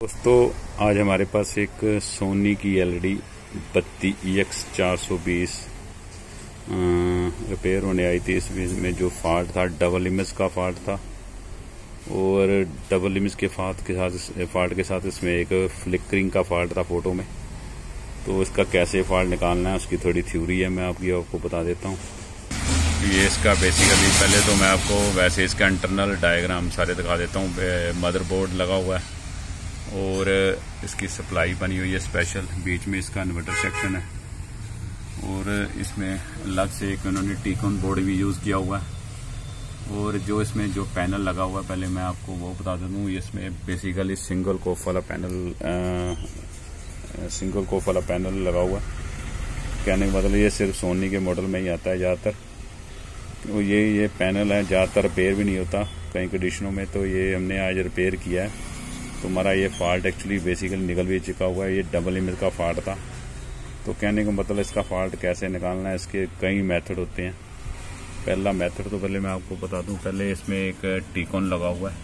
दोस्तों आज हमारे पास एक सोनी की एलईडी बत्ती EX420 रिपेयर होने आई थी। इसमें जो फॉल्ट था डबल इमेज का फॉल्ट था और डबल इमेज के फॉल्ट के साथ इसमें एक फ्लिकरिंग का फॉल्ट था फोटो में। तो इसका कैसे फॉल्ट निकालना है उसकी थोड़ी थ्योरी है, मैं आपको बता देता हूँ। ये इसका बेसिकली पहले तो मैं आपको वैसे इसका इंटरनल डायग्राम सारे दिखा देता हूँ। मदरबोर्ड लगा हुआ है और इसकी सप्लाई बनी हुई है स्पेशल, बीच में इसका इन्वर्टर सेक्शन है और इसमें अलग से एक उन्होंने टीकॉन बोर्ड भी यूज़ किया हुआ है। और जो इसमें जो पैनल लगा हुआ है पहले मैं आपको वो बता दूँ। इसमें बेसिकली सिंगल कोफ वाला पैनल लगा हुआ है। कहने का मतलब ये सिर्फ सोनी के मॉडल में ही आता है ज़्यादातर। तो ये पैनल है, ज़्यादातर रिपेयर भी नहीं होता कई कंडीशनों में। तो ये हमने आज रिपेयर किया है। तो हमारा ये फॉल्ट एक्चुअली बेसिकली निकल भी चुका हुआ है। ये डबल इमेज का फॉल्ट था। तो कहने का मतलब इसका फॉल्ट कैसे निकालना है, इसके कई मेथड होते हैं। पहला मेथड तो पहले मैं आपको बता दूं। पहले इसमें एक टीकॉन लगा हुआ है।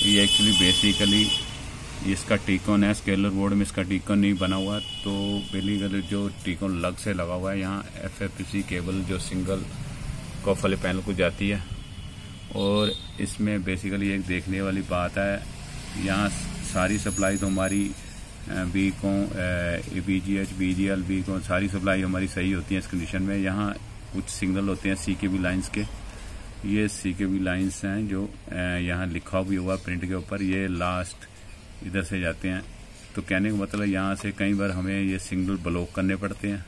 ये एक्चुअली बेसिकली इसका टीकॉन है, स्केलर बोर्ड में इसका टीकॉन नहीं बना हुआ। तो बेसिकली जो टीकॉन लग से लगा हुआ है, यहाँ FFPC केबल जो सिंगल कॉफ वाले पैनल को जाती है। और इसमें बेसिकली एक देखने वाली बात है, यहाँ सारी सप्लाई तो हमारी बीकों BGH BGL बीकों सारी सप्लाई हमारी सही होती है इस कंडीशन में। यहाँ कुछ सिग्नल होते हैं CKB लाइंस के। ये CKB लाइंस हैं जो यहाँ लिखा भी हुआ प्रिंट के ऊपर, ये लास्ट इधर से जाते हैं। तो कहने का मतलब यहाँ से कई बार हमें ये सिग्नल ब्लॉक करने पड़ते हैं।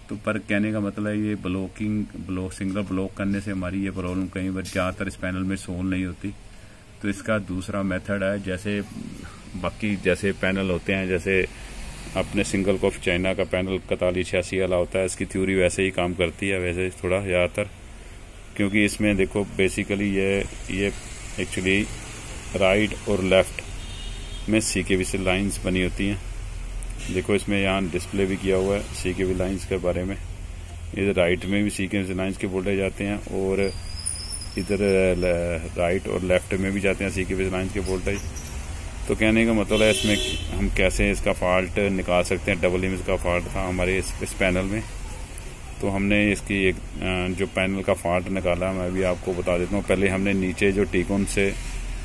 तो पर कहने का मतलब ये सिग्नल ब्लॉक करने से हमारी ये प्रॉब्लम कई बार ज़्यादातर इस पैनल में सोल्व नहीं होती। तो इसका दूसरा मेथड है, जैसे बाकी जैसे पैनल होते हैं, जैसे अपने सिंगल कॉफ चाइना का पैनल 4186 वाला होता है, इसकी थ्योरी वैसे ही काम करती है वैसे थोड़ा ज़्यादातर। क्योंकि इसमें देखो बेसिकली ये एक्चुअली राइट और लेफ्ट में CKB से लाइंस बनी होती हैं। देखो इसमें यहाँ डिस्प्ले भी किया हुआ है CKB लाइंस के बारे में। इधर राइट में भी CKB लाइंस के वोल्टेज आते हैं और इधर राइट और लेफ्ट में भी जाते हैं CKB लाइंस के वोल्टेज। तो कहने का मतलब है इसमें हम कैसे इसका फॉल्ट निकाल सकते हैं। डबल इमेज का फॉल्ट था हमारे इस पैनल में। तो हमने इसकी एक जो पैनल का फॉल्ट निकाला मैं भी आपको बता देता हूँ। पहले हमने नीचे जो टीकॉन से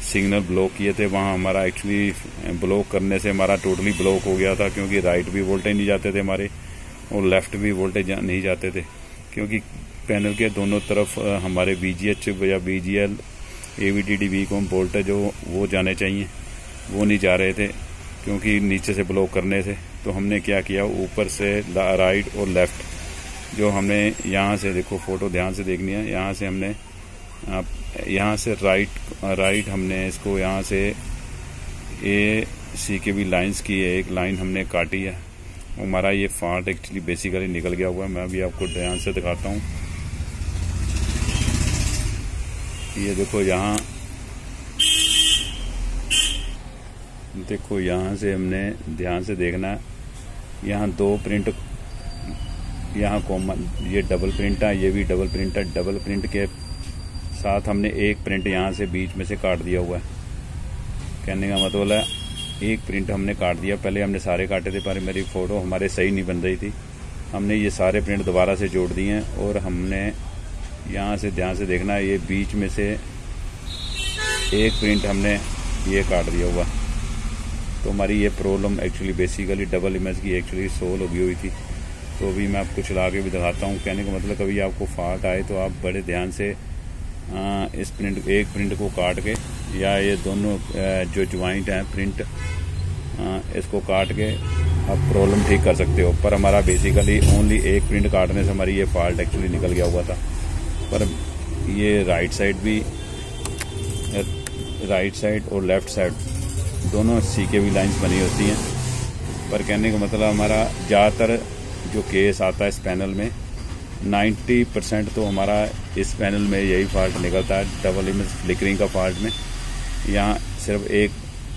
सिग्नल ब्लॉक किए थे, वहाँ हमारा एक्चुअली ब्लॉक करने से हमारा टोटली ब्लॉक हो गया था। क्योंकि राइट भी वोल्टेज नहीं जाते थे हमारे और लेफ्ट भी वोल्टेज नहीं जाते थे। क्योंकि पैनल के दोनों तरफ हमारे BGH या BGL AVDD बीकॉम वोल्टेज जो वो जाने चाहिए वो नहीं जा रहे थे क्योंकि नीचे से ब्लॉक करने से। तो हमने क्या किया, ऊपर से राइट और लेफ्ट जो हमने यहाँ से देखो फोटो ध्यान से देखनी है। यहाँ से राइट हमने इसको यहाँ से CKB लाइंस की एक लाइन हमने काटी है। हमारा ये फॉल्ट एक्चुअली बेसिकली निकल गया हुआ है। मैं भी आपको ध्यान से दिखाता हूँ। ये देखो यहाँ से हमने ध्यान से देखना है। यहाँ दो प्रिंट, यहाँ कॉमन ये डबल प्रिंट है, ये भी डबल प्रिंट है। डबल प्रिंट के साथ हमने एक प्रिंट यहाँ से बीच में से काट दिया हुआ है। कहने का मतलब है एक प्रिंट हमने काट दिया। पहले हमने सारे काटे थे पर मेरी फ़ोटो हमारे सही नहीं बन रही थी। हमने ये सारे प्रिंट दोबारा से जोड़ दिए हैं और हमने यहाँ से ध्यान से देखना है, ये बीच में से एक प्रिंट हमने ये काट दिया हुआ। तो हमारी ये problem actually basically double image की एक्चुअली सोल्व हो गई हुई थी। तो अभी मैं आपको चला के भी दिखाता हूँ। कहने का मतलब कभी आपको फॉल्ट आए तो आप बड़े ध्यान से इस एक प्रिंट को काट के या ये दोनों जो ज्वाइंट हैं प्रिंट इसको काट के आप प्रॉब्लम ठीक कर सकते हो। पर हमारा बेसिकली ओनली एक प्रिंट काटने से हमारी ये फॉल्ट एक्चुअली निकल गया हुआ था। पर ये राइट साइड और लेफ्ट साइड दोनों CKB लाइंस बनी होती हैं। पर कहने का मतलब हमारा ज़्यादातर जो केस आता है इस पैनल में 90% तो हमारा इस पैनल में यही फॉल्ट निकलता है, डबल इमेज फ्लिकरिंग का फॉल्ट में। यहाँ सिर्फ एक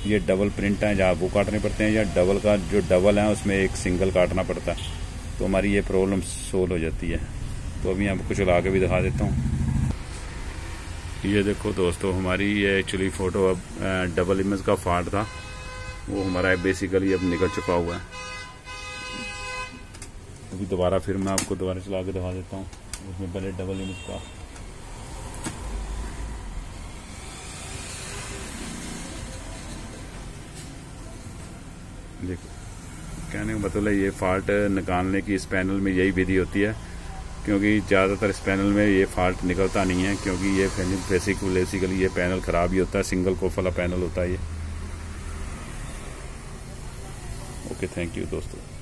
ये डबल प्रिंट है जहाँ वो काटने पड़ते हैं, या डबल का जो डबल है उसमें एक सिंगल काटना पड़ता है। तो हमारी ये प्रॉब्लम सोल्व हो जाती है। तो अभी आपको चला के भी दिखा देता हूँ। ये देखो दोस्तों, हमारी ये एक्चुअली फ़ोटो अब डबल इमेज का फॉल्ट था वो हमारा बेसिकली अब निकल चुका हुआ है। अभी दोबारा फिर मैं आपको दोबारा चला के दिखा देता हूँ। उसमें पहले डबल यूनिट का देखो, कहने का मतलब ये फॉल्ट निकालने की इस पैनल में यही विधि होती है, क्योंकि ज़्यादातर इस पैनल में ये फॉल्ट निकलता नहीं है, क्योंकि ये बेसिकली ये पैनल ख़राब ही होता है, सिंगल कोफ वाला पैनल होता है ये। ओके, थैंक यू दोस्तों।